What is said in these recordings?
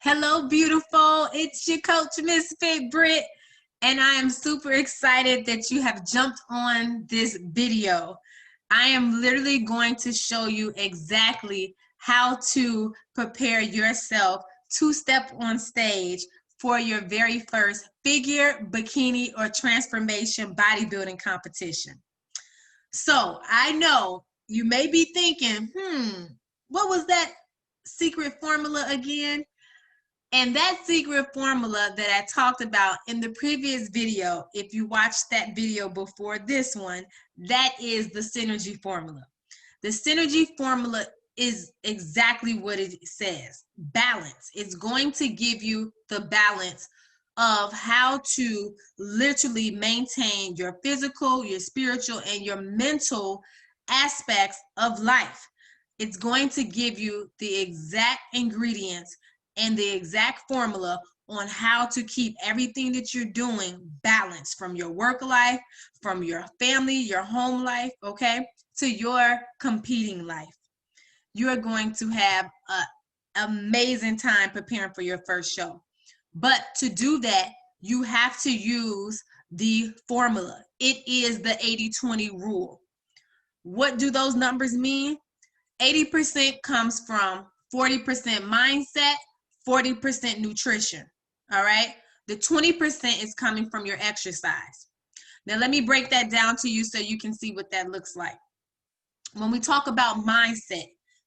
Hello, beautiful. It's your coach, MsFitBritt, and I am super excited that you have jumped on this video. I am literally going to show you exactly how to prepare yourself to step on stage for your very first figure, bikini, or transformation bodybuilding competition. So I know you may be thinking, what was that secret formula again? And that secret formula that I talked about in the previous video, if you watched that video before this one, that is the synergy formula. The synergy formula is exactly what it says, balance. It's going to give you the balance of how to literally maintain your physical, your spiritual, and your mental aspects of life. It's going to give you the exact ingredients and the exact formula on how to keep everything that you're doing balanced, from your work life, from your family, your home life, okay, to your competing life. You're going to have an amazing time preparing for your first show. But to do that, you have to use the formula. It is the 80-20 rule. What do those numbers mean? 80% comes from 40% mindset, 40% nutrition, all right? The 20% is coming from your exercise. Now, let me break that down to you so you can see what that looks like. When we talk about mindset,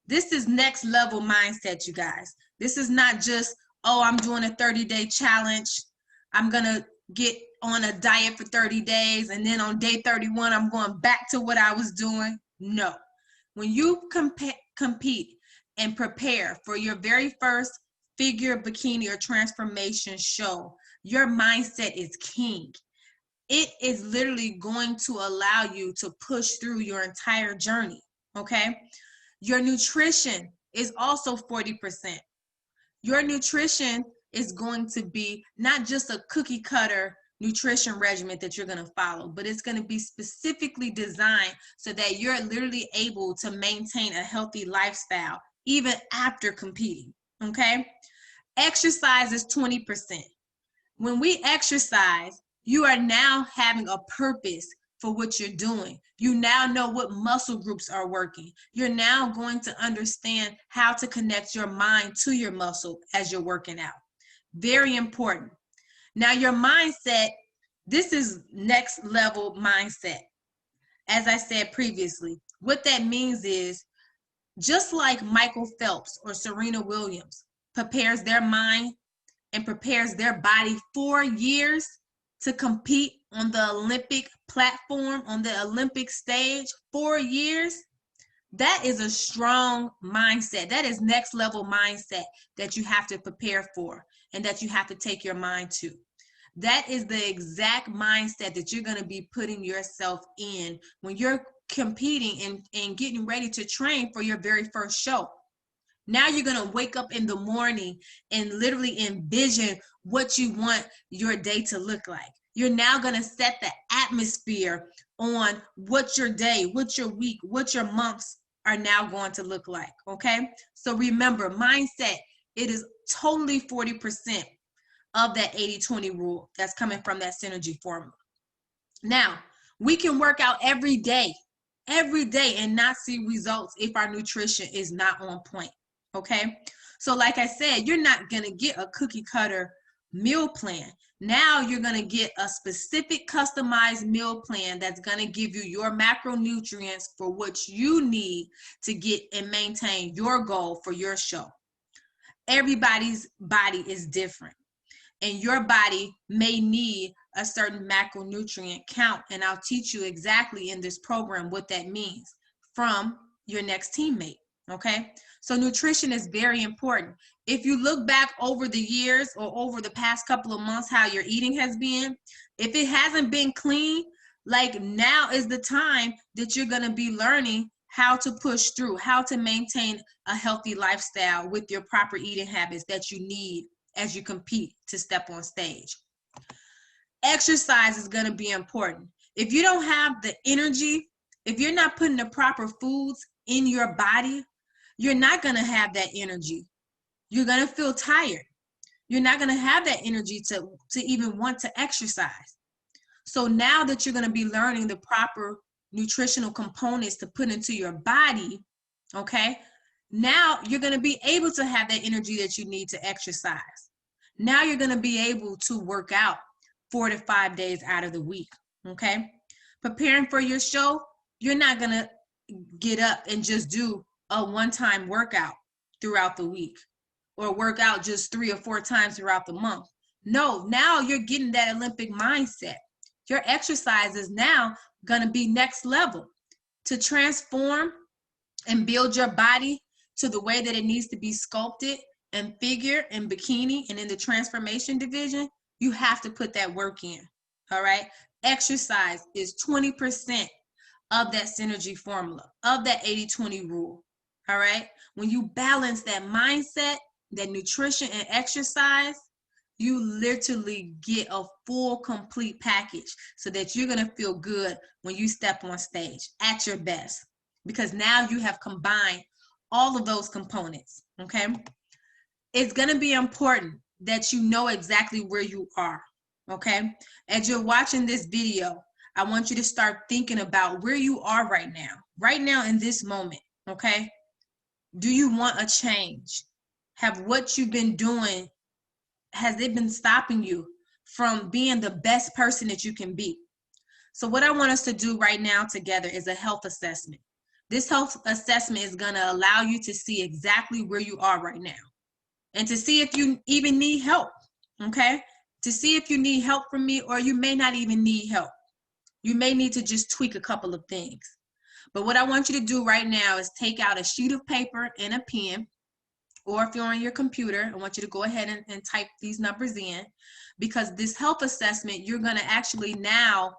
this is next level mindset, you guys. This is not just, oh, I'm doing a 30-day challenge. I'm going to get on a diet for 30 days, and then on day 31, I'm going back to what I was doing. No. When you compete and prepare for your very first figure, bikini, or transformation show, your mindset is king. It is literally going to allow you to push through your entire journey, okay? Your nutrition is also 40%. Your nutrition is going to be not just a cookie cutter nutrition regimen that you're going to follow, but it's going to be specifically designed so that you're literally able to maintain a healthy lifestyle even after competing, okay? Exercise is 20%. When we exercise, you are now having a purpose for what you're doing. You now know what muscle groups are working. You're now going to understand how to connect your mind to your muscle as you're working out. Very important. Now, your mindset, this is next level mindset. As I said previously, what that means is, just like Michael Phelps or Serena Williams prepares their mind and prepares their body for years to compete on the Olympic platform, on the Olympic stage, 4 years, that is a strong mindset. That is next level mindset that you have to prepare for and that you have to take your mind to. That is the exact mindset that you're going to be putting yourself in when you're competing and getting ready to train for your very first show. Now you're going to wake up in the morning and literally envision what you want your day to look like. You're now going to set the atmosphere on what your day, what your week, what your months are now going to look like, okay? So remember, mindset, it is totally 40% of that 80-20 rule that's coming from that synergy formula. Now, we can work out every day and not see results if our nutrition is not on point, okay? So like I said, you're not going to get a cookie cutter meal plan. Now you're going to get a specific customized meal plan that's going to give you your macronutrients for what you need to get and maintain your goal for your show. Everybody's body is different, and your body may need a certain macronutrient count, and I'll teach you exactly in this program what that means from your next teammate, okay? So nutrition is very important. If you look back over the years or over the past couple of months how your eating has been, if it hasn't been clean, like, now is the time that you're going to be learning how to push through, how to maintain a healthy lifestyle with your proper eating habits that you need as you compete to step on stage. Exercise is going to be important. If you don't have the energy, if you're not putting the proper foods in your body, you're not going to have that energy. You're going to feel tired. you're not going to have that energy to even want to exercise. So now that you're going to be learning the proper nutritional components to put into your body, okay, now you're going to be able to have that energy that you need to exercise. Now you're going to be able to work out 4 to 5 days out of the week, okay? Preparing for your show, you're not going to get up and just do a one-time workout throughout the week or work out just 3 or 4 times throughout the month. No, now you're getting that Olympic mindset. Your exercise is now going to be next level to transform and build your body to the way that it needs to be sculpted and figure and bikini and in the transformation division. You have to put that work in, all right? Exercise is 20% of that synergy formula, of that 80-20 rule, all right? When you balance that mindset, that nutrition and exercise, you literally get a full, complete package so that you're going to feel good when you step on stage at your best, because now you have combined all of those components, okay? It's going to be important that you know exactly where you are, okay? As you're watching this video, I want you to start thinking about where you are right now in this moment, okay? Do you want a change? Have what you've been doing, has it been stopping you from being the best person that you can be? So what I want us to do right now together is a health assessment. This health assessment is going to allow you to see exactly where you are right now and to see if you even need help, okay? To see if you need help from me, or you may not even need help. You may need to just tweak a couple of things. But what I want you to do right now is take out a sheet of paper and a pen, or if you're on your computer, I want you to go ahead and type these numbers in, because this health assessment, you're going to actually now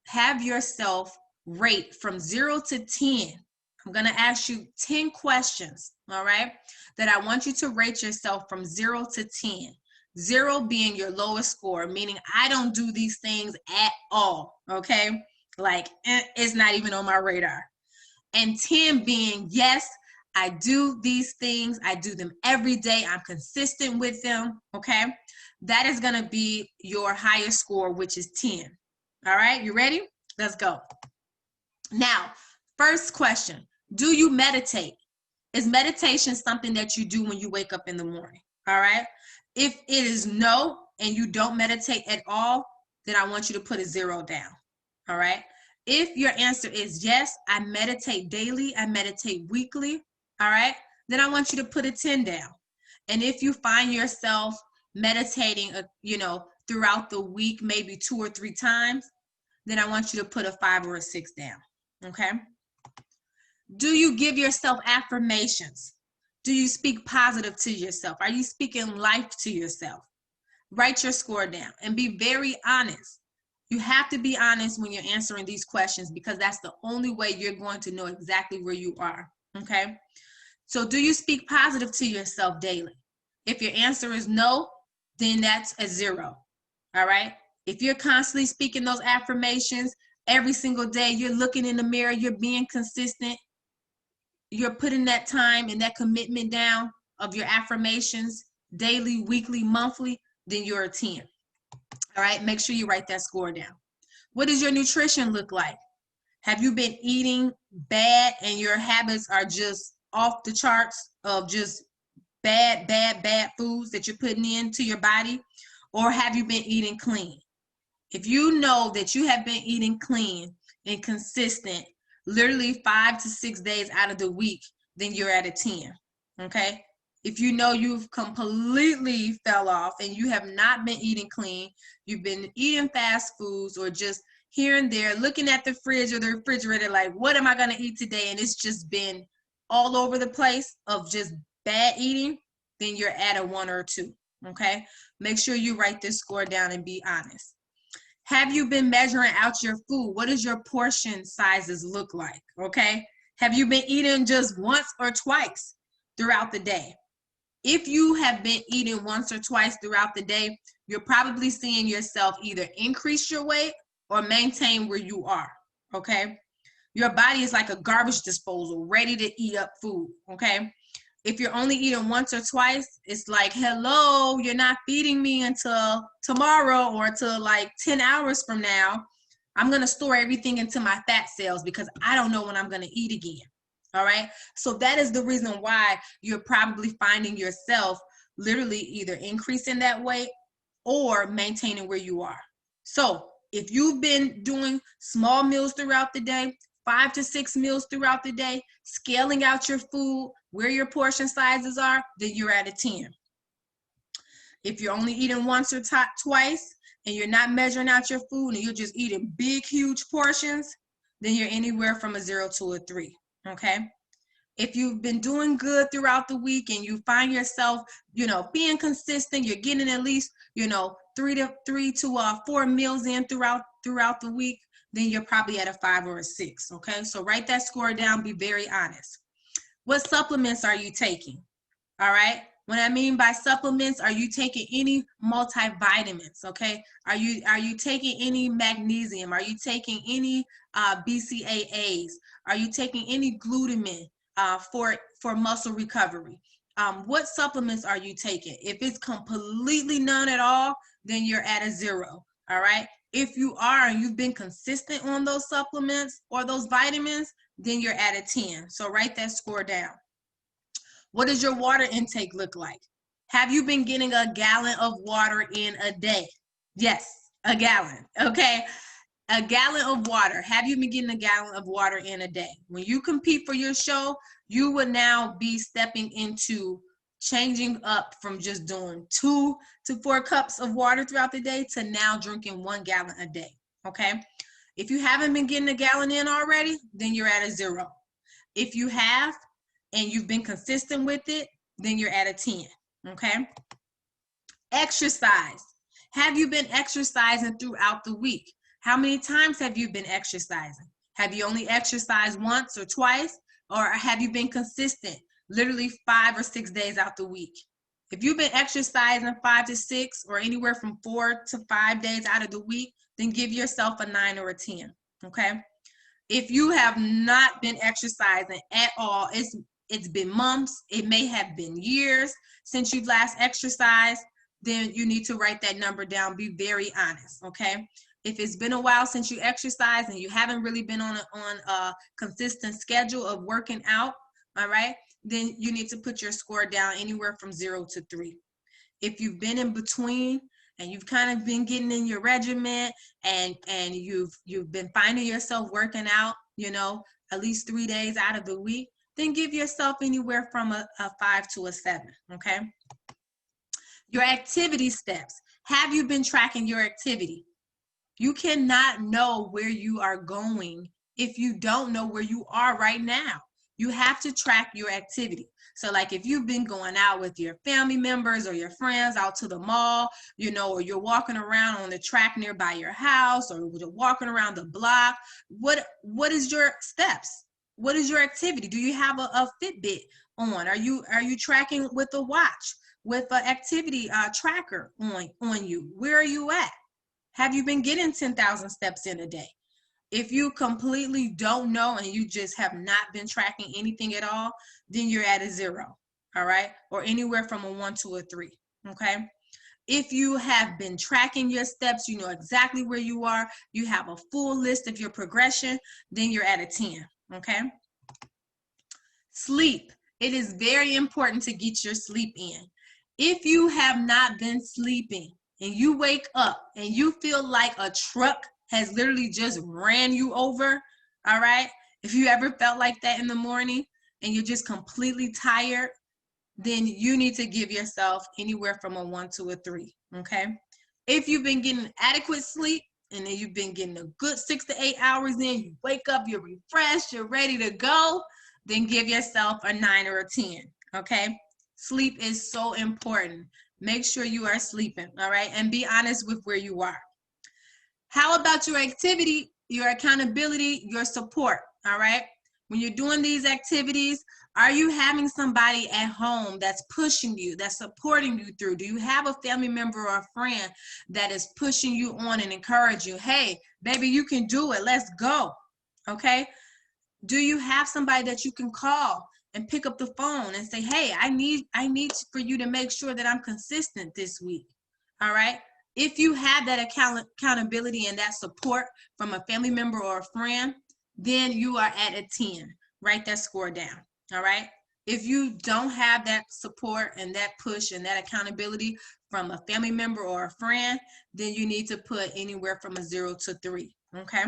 have yourself rate from 0 to 10. I'm going to ask you 10 questions, all right, that I want you to rate yourself from 0 to 10. 0 being your lowest score, meaning I don't do these things at all, okay? Like, it's not even on my radar. And 10 being, yes, I do these things. I do them every day. I'm consistent with them, okay? That is going to be your highest score, which is 10. All right, you ready? Let's go. Now, first question, do you meditate? Is meditation something that you do when you wake up in the morning? All right? If it is no, and you don't meditate at all, then I want you to put a 0 down. All right? If your answer is yes, I meditate daily, I meditate weekly, all right, then I want you to put a 10 down. And if you find yourself meditating, throughout the week, maybe 2 or 3 times, then I want you to put a 5 or a 6 down, okay? Do you give yourself affirmations? Do you speak positive to yourself? Are you speaking life to yourself? Write your score down and be very honest. You have to be honest when you're answering these questions, because that's the only way you're going to know exactly where you are, okay? So do you speak positive to yourself daily? If your answer is no, then that's a 0, all right? If you're constantly speaking those affirmations every single day, you're looking in the mirror, you're being consistent, you're putting that time and that commitment down of your affirmations daily, weekly, monthly, then you're a 10. All right, make sure you write that score down. What does your nutrition look like? Have you been eating bad and your habits are just off the charts of just bad foods that you're putting into your body? Or have you been eating clean? If you know that you have been eating clean and consistent, literally 5 to 6 days out of the week, then you're at a 10, okay? If you know you've completely fell off and you have not been eating clean, you've been eating fast foods or just here and there, looking at the fridge or the refrigerator like, what am I going to eat today? And it's just been all over the place of just bad eating, then you're at a 1 or a 2, okay? Make sure you write this score down and be honest. Have you been measuring out your food? What does your portion sizes look like, okay? Have you been eating just once or twice throughout the day? If you have been eating once or twice throughout the day, you're probably seeing yourself either increase your weight or maintain where you are, okay? Your body is like a garbage disposal, ready to eat up food, okay? If you're only eating once or twice, it's like, hello, you're not feeding me until tomorrow or until like 10 hours from now. I'm going to store everything into my fat cells because I don't know when I'm going to eat again. All right. So that is the reason why you're probably finding yourself literally either increasing that weight or maintaining where you are. So if you've been doing small meals throughout the day, 5 to 6 meals throughout the day, scaling out your food, where your portion sizes are, then you're at a 10. If you're only eating once or twice and you're not measuring out your food and you're just eating big, huge portions, then you're anywhere from a 0 to a 3, okay? If you've been doing good throughout the week and you find yourself, being consistent, you're getting at least, 3 to 4 meals in throughout the week, then you're probably at a 5 or a 6, okay? So write that score down, be very honest. What supplements are you taking? All right? What I mean by supplements, are you taking any multivitamins, okay? Are you taking any magnesium? Are you taking any BCAAs? Are you taking any glutamine for muscle recovery? What supplements are you taking? If it's completely none at all, then you're at a 0, all right? If you are and you've been consistent on those supplements or those vitamins, then you're at a 10. So write that score down. What does your water intake look like? Have you been getting a gallon of water in a day? Yes, a gallon, okay? A gallon of water. Have you been getting a gallon of water in a day? When you compete for your show, you would now be stepping into changing up from just doing 2 to 4 cups of water throughout the day to now drinking 1 gallon a day, okay? If you haven't been getting a gallon in already, then you're at a 0. If you have, and you've been consistent with it, then you're at a 10, okay? Exercise. Have you been exercising throughout the week? How many times have you been exercising? Have you only exercised once or twice? Or have you been consistent, literally 5 or 6 days out the week? If you've been exercising 5 to 6 or anywhere from 4 to 5 days out of the week, then give yourself a 9 or a 10, okay? If you have not been exercising at all, it's been months, it may have been years since you've last exercised, then you need to write that number down. Be very honest, okay? If it's been a while since you exercised and you haven't really been on a consistent schedule of working out, all right, then you need to put your score down anywhere from 0 to 3. If you've been in between and you've kind of been getting in your regimen and you've been finding yourself working out, at least 3 days out of the week, then give yourself anywhere from a 5 to a 7, okay? Your activity steps. Have you been tracking your activity? You cannot know where you are going if you don't know where you are right now. You have to track your activity. So like if you've been going out with your family members or your friends out to the mall, or you're walking around on the track nearby your house or you're walking around the block, what is your steps? What is your activity? Do you have a Fitbit on? Are you tracking with a watch, with an activity tracker on you? Where are you at? Have you been getting 10,000 steps in a day? If you completely don't know and you just have not been tracking anything at all, then you're at a 0, all right? Or anywhere from a 1 to a 3, okay? If you have been tracking your steps, you know exactly where you are, you have a full list of your progression, then you're at a 10, okay? Sleep. It is very important to get your sleep in. If you have not been sleeping and you wake up and you feel like a truck has literally just ran you over, all right? If you ever felt like that in the morning and you're just completely tired, then you need to give yourself anywhere from a 1 to a 3, okay? If you've been getting adequate sleep and then you've been getting a good 6 to 8 hours in, you wake up, you're refreshed, you're ready to go, then give yourself a 9 or a 10, okay? Sleep is so important. Make sure you are sleeping, all right? And be honest with where you are. How about your activity, your accountability, your support, all right? When you're doing these activities, are you having somebody at home that's pushing you, that's supporting you through? Do you have a family member or a friend that is pushing you on and encourage you? Hey, baby, you can do it. Let's go, okay? Do you have somebody that you can call and pick up the phone and say, hey, I need for you to make sure that I'm consistent this week. All right. If you have that accountability and that support from a family member or a friend, then you are at a 10. Write that score down. All right. If you don't have that support and that push and that accountability from a family member or a friend, then you need to put anywhere from a 0 to 3. Okay.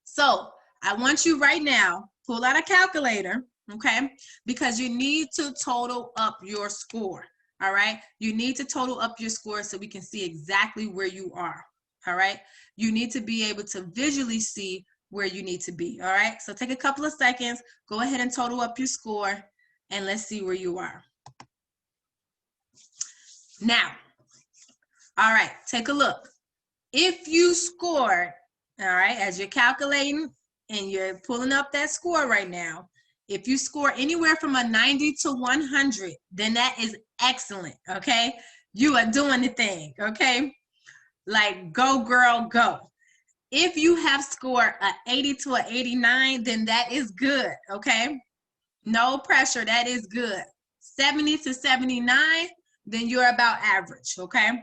So I want you right now, pull out a calculator, okay, because you need to total up your score. All right. You need to total up your score so we can see exactly where you are. All right. You need to be able to visually see where you need to be. All right. So take a couple of seconds, go ahead and total up your score, and let's see where you are. Now, all right, take a look. If you scored, all right, as you're calculating and you're pulling up that score right now, if you score anywhere from a 90 to 100, then that is excellent, okay? You are doing the thing, okay? Like, go girl, go. If you have scored a 80 to an 89, then that is good, okay? No pressure, that is good. 70 to 79, then you're about average, okay?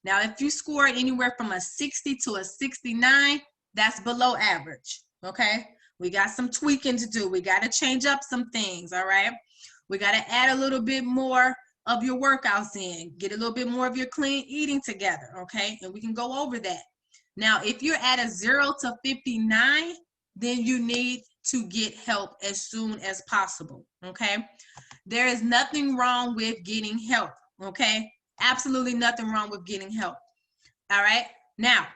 Now, if you scored anywhere from a 60 to a 69, that's below average, okay? We got some tweaking to do. We got to change up some things, all right? We got to add a little bit more of your workouts in, get a little bit more of your clean eating together, okay? And we can go over that. Now, if you're at a 0 to 59, then you need to get help as soon as possible, okay? There is nothing wrong with getting help, okay? Absolutely nothing wrong with getting help. All right. Now,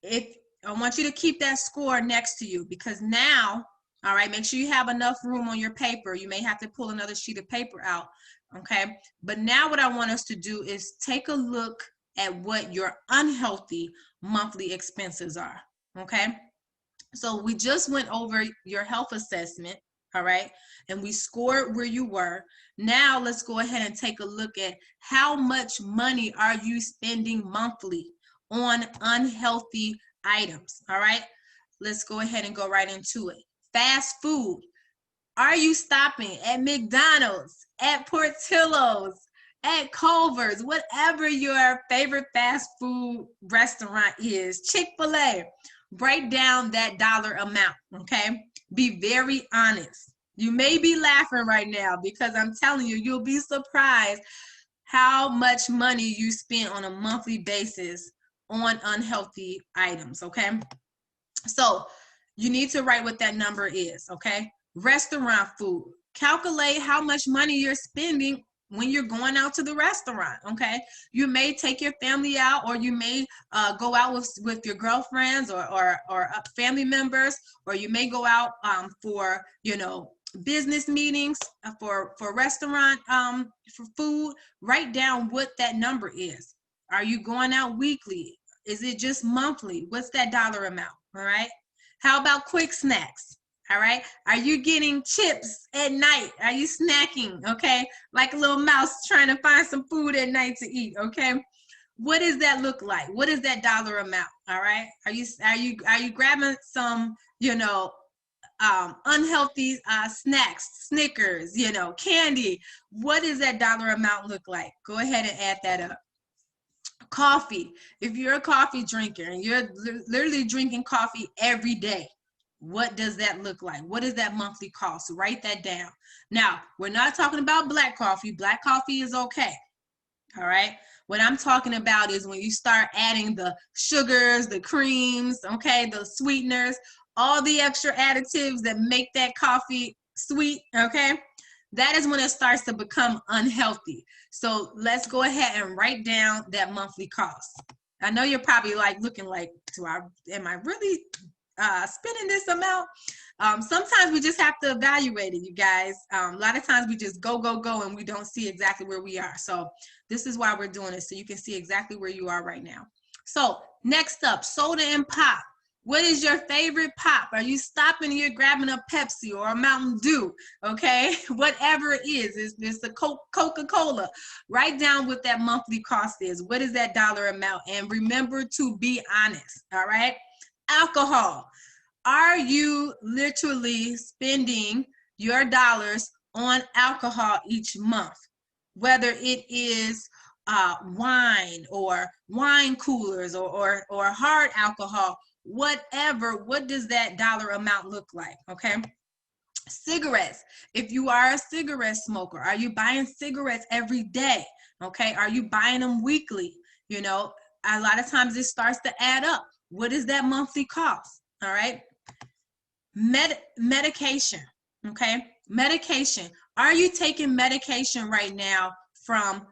if I want you to keep that score next to you, because now, all right, make sure you have enough room on your paper. You may have to pull another sheet of paper out. Okay. But now what I want us to do is take a look at what your unhealthy monthly expenses are. Okay. So we just went over your health assessment. All right. And we scored where you were. Now let's go ahead and take a look at how much money are you spending monthly on unhealthy items. All right. Let's go ahead and go right into it. Fast food. Are you stopping at McDonald's, at Portillo's, at Culver's, whatever your favorite fast food restaurant is, Chick-fil-A? Break down that dollar amount, okay? Be very honest. You may be laughing right now because I'm telling you, you'll be surprised how much money you spend on a monthly basis on unhealthy items, okay? So you need to write what that number is, okay? Restaurant food. Calculate how much money you're spending when you're going out to the restaurant, okay? You may take your family out, or you may go out with your girlfriends or family members, or you may go out for, you know, business meetings, for restaurant, for food. Write down what that number is. Are you going out weekly? Is it just monthly? What's that dollar amount, all right? How about quick snacks? All right. Are you getting chips at night? Are you snacking? Okay. Like a little mouse trying to find some food at night to eat. Okay. What does that look like? What is that dollar amount? All right. Are you grabbing some, you know, unhealthy snacks, Snickers, you know, candy? What does that dollar amount look like? Go ahead and add that up. Coffee. If you're a coffee drinker and you're literally drinking coffee every day, what does that look like? What is that monthly cost? Write that down. Now, we're not talking about black coffee. Black coffee is okay. All right. What I'm talking about is when you start adding the sugars, the creams, okay, the sweeteners, all the extra additives that make that coffee sweet, okay? That is when it starts to become unhealthy. So let's go ahead and write down that monthly cost. I know you're probably like looking like, am I really spending this amount? Sometimes we just have to evaluate it, you guys. A lot of times we just go, and we don't see exactly where we are. So this is why we're doing this, so you can see exactly where you are right now. So next up, soda and pop. What is your favorite pop? Are you stopping here grabbing a Pepsi or a Mountain Dew? Okay, whatever it is, it's a Coca-Cola. Write down what that monthly cost is. What is that dollar amount? And remember to be honest, all right? Alcohol. Are you literally spending, your dollars on alcohol each month, whether it is wine or wine coolers or hard alcohol, whatever. What does that dollar amount look like? Okay. Cigarettes. If you are a cigarette smoker, are you buying cigarettes every day? Okay. Are you buying them weekly? You know, a lot of times it starts to add up. What is that monthly cost? All right. Medication. Okay. Medication. Are you taking medication right now from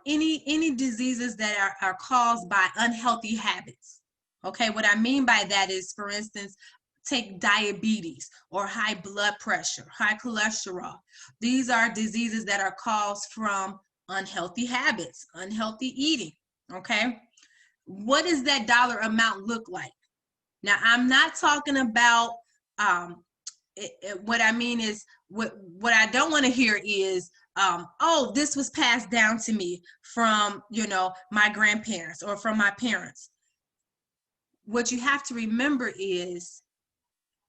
any diseases that are caused by unhealthy habits? Okay. What I mean by that is, for instance, take diabetes or high blood pressure, high cholesterol. These are diseases that are caused from unhealthy habits, unhealthy eating. Okay. What does that dollar amount look like? Now, I'm not talking about what I mean is, what I don't want to hear is, oh, this was passed down to me from, you know, my grandparents or from my parents. What you have to remember is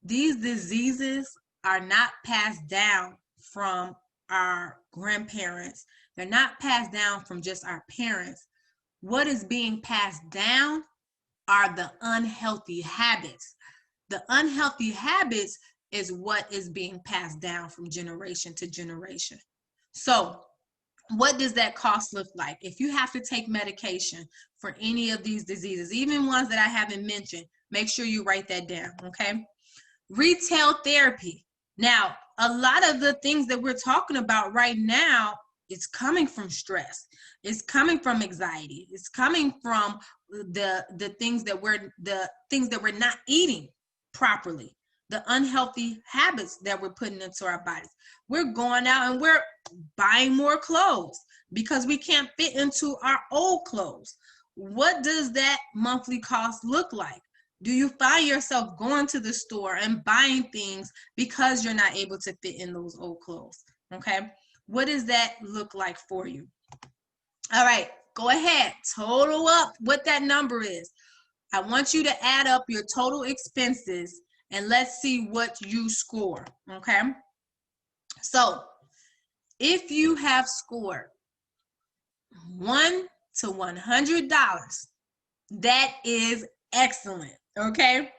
these diseases are not passed down from our grandparents. They're not passed down from just our parents. What is being passed down are the unhealthy habits. The unhealthy habits is what is being passed down from generation to generation. So what does that cost look like? If you have to take medication for any of these diseases, even ones that I haven't mentioned, make sure you write that down, okay? Retail therapy. Now, a lot of the things that we're talking about right now is coming from stress. It's coming from anxiety. It's coming from the things that we're not eating properly, the unhealthy habits that we're putting into our bodies. We're going out and we're buying more clothes because we can't fit into our old clothes. What does that monthly cost look like? Do you find yourself going to the store and buying things because you're not able to fit in those old clothes? Okay. What does that look like for you? All right, go ahead, total up what that number is. I want you to add up your total expenses and let's see what you score, okay? So if you have scored $1 to $100, that is excellent, okay?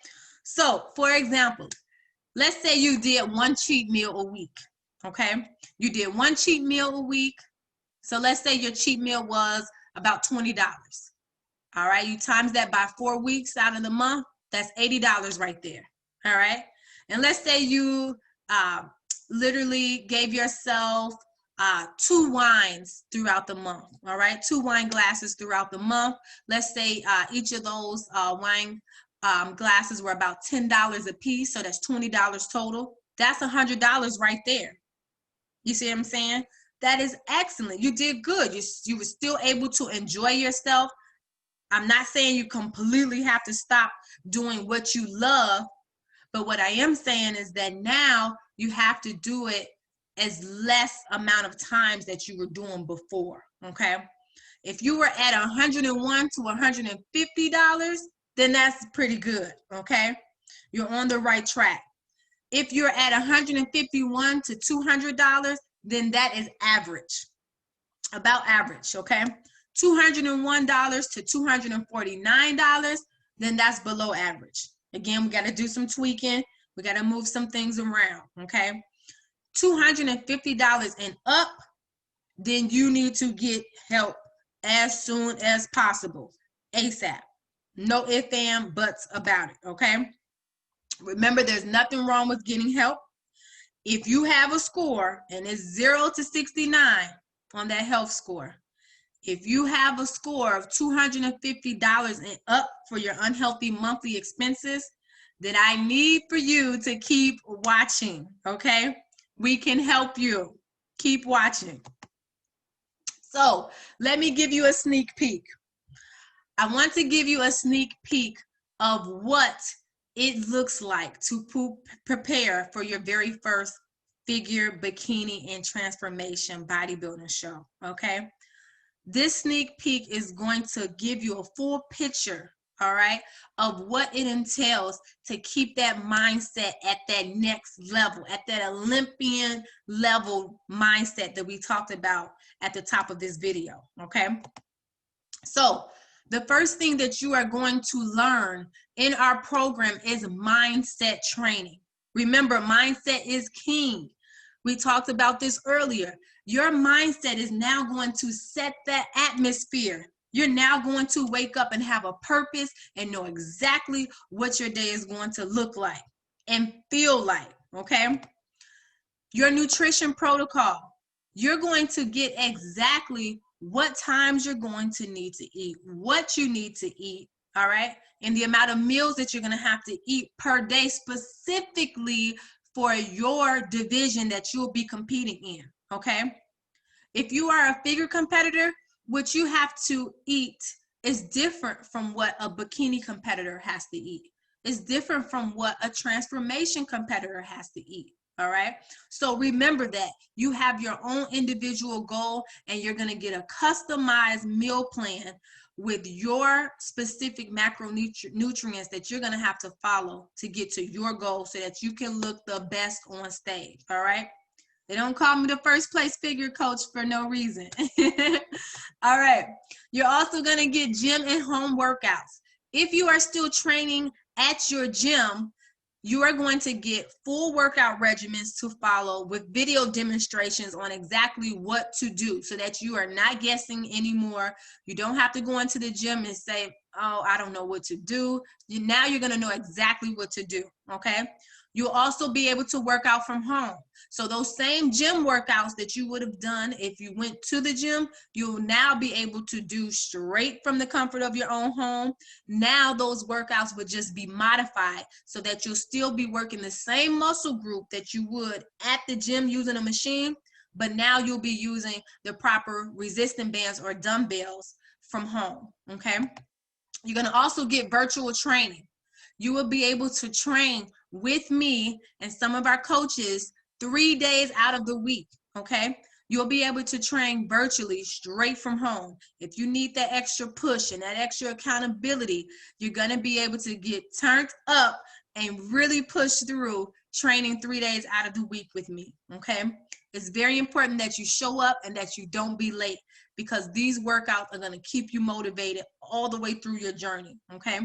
So for example, let's say you did one cheat meal a week, okay? You did one cheat meal a week. So let's say your cheat meal was about $20. All right, you times that by 4 weeks out of the month, that's $80 right there. All right, and let's say you literally gave yourself 2 wines throughout the month. All right, 2 wine glasses throughout the month. Let's say each of those wine glasses were about $10 a piece, so that's $20 total. That's $100 right there. You see what I'm saying? That is excellent. You did good. You were still able to enjoy yourself. I'm not saying you completely have to stop doing what you love, but what I am saying is that now you have to do it as less amount of times that you were doing before, okay? If you were at $101 to $150, then that's pretty good, okay? You're on the right track. If you're at $151 to $200, then that is average, about average, okay? $201 to $249, then that's below average. Again, we got to do some tweaking. We got to move some things around, okay? $250 and up, then you need to get help as soon as possible, ASAP. No ifs, ands, buts about it, okay? Remember, there's nothing wrong with getting help. If you have a score and it's 0 to 69 on that health score, if you have a score of $250 and up for your unhealthy monthly expenses, then I need for you to keep watching, okay? We can help you. Keep watching. So let me give you a sneak peek. I want to give you a sneak peek of what it looks like to prepare for your very first figure, bikini, and transformation bodybuilding show, okay? This sneak peek is going to give you a full picture all right, of what it entails to keep that mindset at that next level, at that Olympian level mindset that we talked about at the top of this video, okay? So the first thing that you are going to learn in our program is mindset training. Remember, mindset is king. We talked about this earlier. Your mindset is now going to set that atmosphere. You're now going to wake up and have a purpose and know exactly what your day is going to look like and feel like, okay? Your nutrition protocol. You're going to get exactly what times you're going to need to eat, what you need to eat, all right? And the amount of meals that you're going to have to eat per day specifically for your division that you'll be competing in, okay? If you are a figure competitor, what you have to eat is different from what a bikini competitor has to eat. It's different from what a transformation competitor has to eat. All right. So remember that you have your own individual goal and you're going to get a customized meal plan with your specific macronutrients that you're going to have to follow to get to your goal so that you can look the best on stage. All right. They don't call me the first place figure coach for no reason. All right. You're also going to get gym and home workouts. If you are still training at your gym, you are going to get full workout regimens to follow with video demonstrations on exactly what to do so that you are not guessing anymore. You don't have to go into the gym and say, oh, I don't know what to do. Now you're going to know exactly what to do, okay? You'll also be able to work out from home. So those same gym workouts that you would have done if you went to the gym, you'll now be able to do straight from the comfort of your own home. Now those workouts would just be modified so that you'll still be working the same muscle group that you would at the gym using a machine, but now you'll be using the proper resistance bands or dumbbells from home, okay? You're going to also get virtual training. You will be able to train with me and some of our coaches 3 days out of the week, okay? You'll be able to train virtually straight from home. If you need that extra push and that extra accountability, you're going to be able to get turned up and really push through training 3 days out of the week with me, okay? It's very important that you show up and that you don't be late because these workouts are going to keep you motivated all the way through your journey, okay?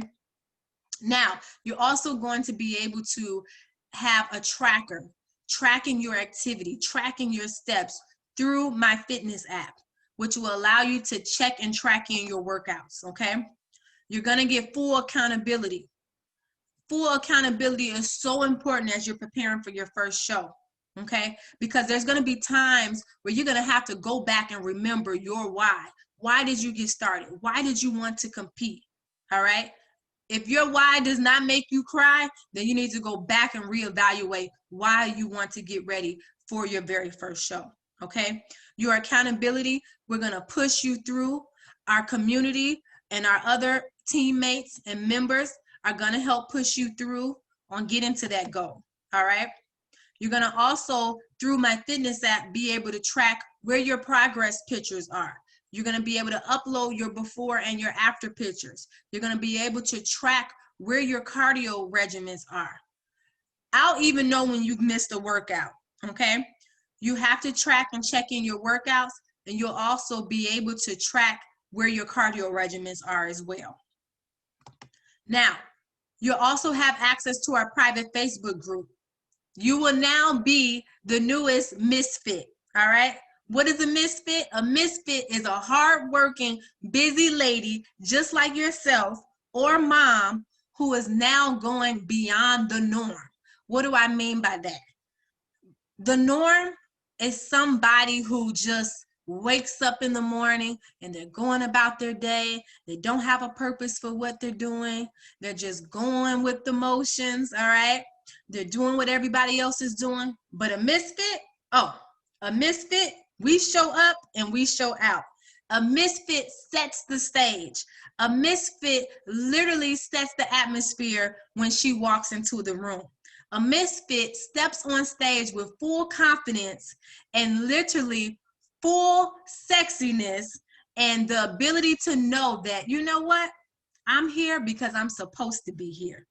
Now, you're also going to be able to have a tracker, tracking your activity, tracking your steps through my fitness app, which will allow you to check and track in your workouts, okay? You're going to get full accountability. Full accountability is so important as you're preparing for your first show, okay? Because there's going to be times where you're going to have to go back and remember your why. Why did you get started? Why did you want to compete? All right? If your why does not make you cry, then you need to go back and reevaluate why you want to get ready for your very first show, okay? Your accountability, we're going to push you through. Our community and our other teammates and members are going to help push you through on getting to that goal, all right? You're going to also, through my fitness app, be able to track where your progress pictures are. You're going to be able to upload your before and your after pictures. You're going to be able to track where your cardio regimens are. I'll even know when you've missed a workout, okay? You have to track and check in your workouts, and you'll also be able to track where your cardio regimens are as well. Now, you'll also have access to our private Facebook group. You will now be the newest misfit, all right? What is a misfit? A misfit is a hardworking, busy lady just like yourself or mom who is now going beyond the norm. What do I mean by that? The norm is somebody who just wakes up in the morning and they're going about their day. They don't have a purpose for what they're doing. They're just going with the motions, all right? They're doing what everybody else is doing. But a misfit, a misfit, we show up and we show out. A misfit sets the stage. A misfit literally sets the atmosphere when she walks into the room. A misfit steps on stage with full confidence and literally full sexiness and the ability to know that, you know what? I'm here because I'm supposed to be here.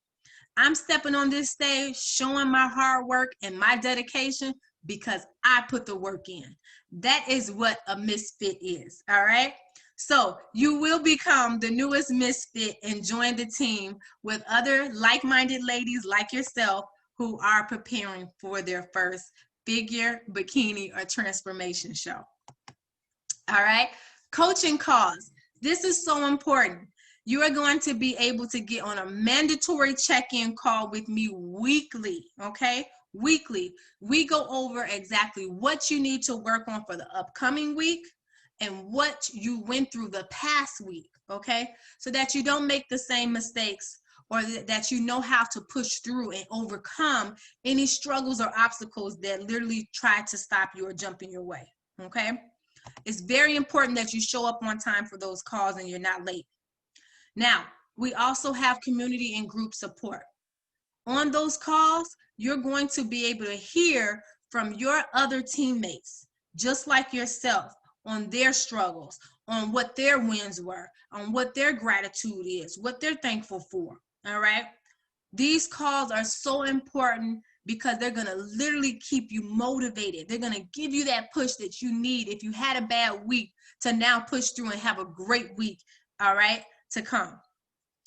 I'm stepping on this stage, showing my hard work and my dedication because I put the work in. That is what a misfit is, all right? So you will become the newest misfit and join the team with other like-minded ladies like yourself who are preparing for their first figure, bikini, or transformation show. All right, coaching calls. This is so important. You are going to be able to get on a mandatory check-in call with me weekly, okay? Weekly. We go over exactly what you need to work on for the upcoming week and what you went through the past week, okay? So that you don't make the same mistakes, or that you know how to push through and overcome any struggles or obstacles that literally try to stop you or jump in your way, okay? It's very important that you show up on time for those calls and you're not late. Now, we also have community and group support. On those calls, you're going to be able to hear from your other teammates, just like yourself, on their struggles, on what their wins were, on what their gratitude is, what they're thankful for, all right? These calls are so important because they're going to literally keep you motivated. They're going to give you that push that you need if you had a bad week to now push through and have a great week, all right, to come.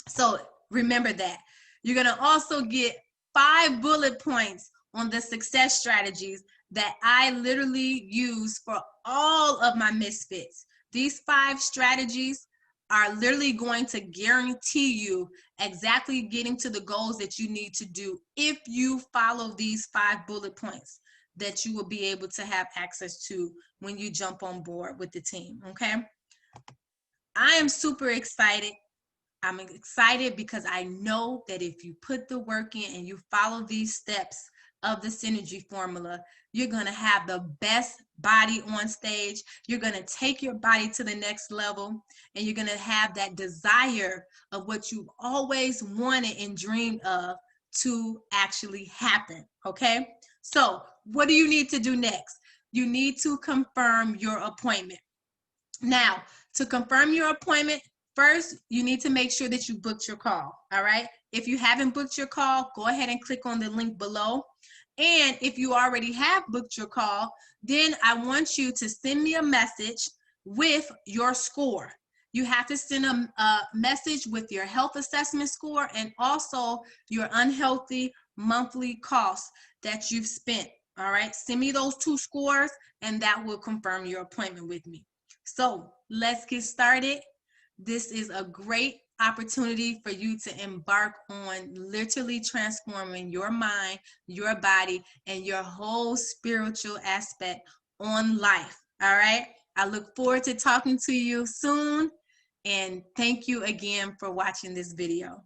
So remember that. You're going to also get 5 bullet points on the success strategies that I literally use for all of my misfits. These 5 strategies are literally going to guarantee you exactly getting to the goals that you need to do if you follow these 5 bullet points that you will be able to have access to when you jump on board with the team, okay? I am super excited. I'm excited because I know that if you put the work in and you follow these steps of the synergy formula, you're going to have the best body on stage. You're going to take your body to the next level, and you're going to have that desire of what you've always wanted and dreamed of to actually happen, okay? So what do you need to do next? You need to confirm your appointment. Now, to confirm your appointment, first, you need to make sure that you booked your call, all right? If you haven't booked your call, go ahead and click on the link below. And if you already have booked your call, then I want you to send me a message with your score. You have to send a message with your health assessment score and also your unhealthy monthly costs that you've spent, all right? Send me those 2 scores, and that will confirm your appointment with me. So let's get started. This is a great opportunity for you to embark on literally transforming your mind, your body, and your whole spiritual aspect on life. All right. I look forward to talking to you soon. And thank you again for watching this video.